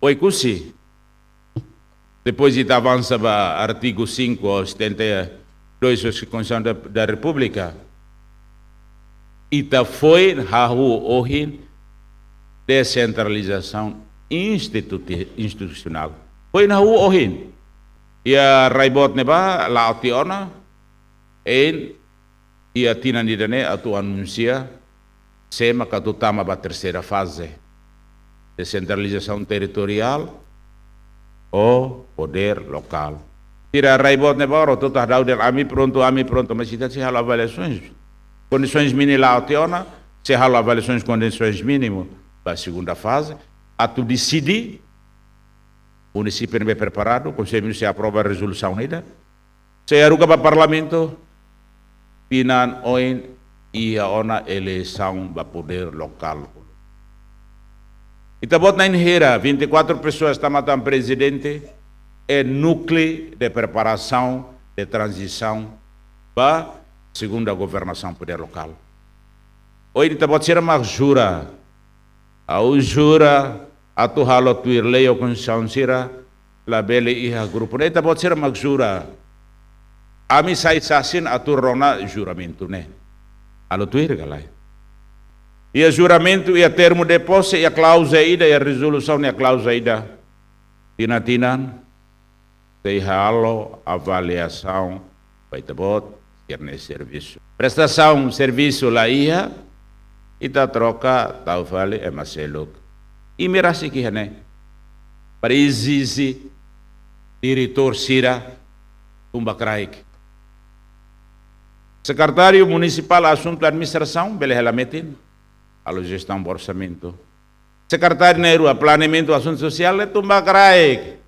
Oi, Cusi. Depois de avança para artigo 5 ou 72 da Constituição da República, ita foi hahu ohin descentralização institucional. Foi na rua ohin. Ia raibot neba la otiona ia tina nidane atu anuncia sema katutama ba terceira fase descentralização territorial ou poder local. Tira raibot neba roto tahdau del ami pronto, mas kita se halo avaliações condições mínimas la otiona, se halo avaliações condições mínimas para a segunda fase, atu decidi o município não é preparado, o Conselho Municipal aprova a resolução unida, se aruga para o Parlamento, pinan oin e a ona eleição para poder local. E tá bot na inhera, 24 pessoas estão matando presidente, é núcleo de preparação de transição para a segunda governação poder local. Hoje tá bot ser uma jura, ao jura atu halo tuir leo Constituição sira la bele iha grupo ne tabot sira magjura ami sai sasin atu rona juramento ne alo tuir galai ia juramento ia termo de posse ia cláusula ida ia resolução ia cláusula ida tinatinan sei halo avaliação vai tabot ir serviço prestação serviço la iha ita troca tau vale é maseluk e merasi que né para exigir diretor sira tumbakraik secretário municipal assunto da administração beleza metin a gestão do orçamento secretário neiro a planeamento assunto social é tumbakraik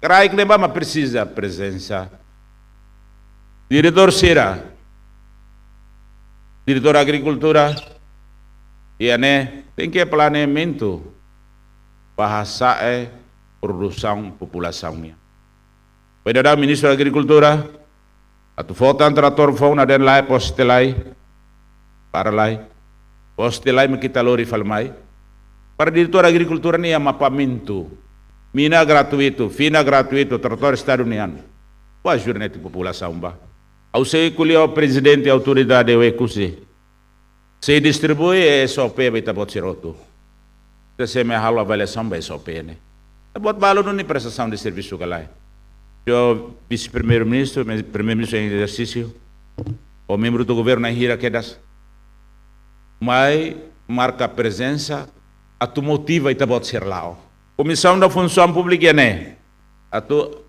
kraik leva mas precisa presença diretor sira diretor agricultura e né tem que planeamento bahasa produção populaçãonya. Pada dah Ministro da Agricultura, atu fotan trator fauna dan lai postelai, para lai, postelai makita lori falmai. Para diretor da Agricultura ni mapamento, mina gratuito, fina gratuito, trator estadunian. Qual jurnete população ba? Ao sei kuliah o presidente autoridade o ekusi. Se distribui SOP beta bot siroto. Se me halo avaliação vai só pene. É bot balo não prestação de serviço galai. Eu vice-primeiro-ministro, primeiro-ministro em exercício, o membro do governo na hira quedas, mas marca presença, a tu motiva e te bot ser lá. Comissão da Função Pública né, a tu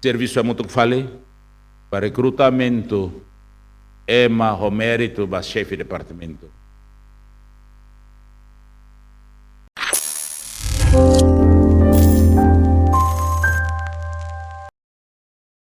serviço é muito que falei para recrutamento é o mérito do chefe de departamento.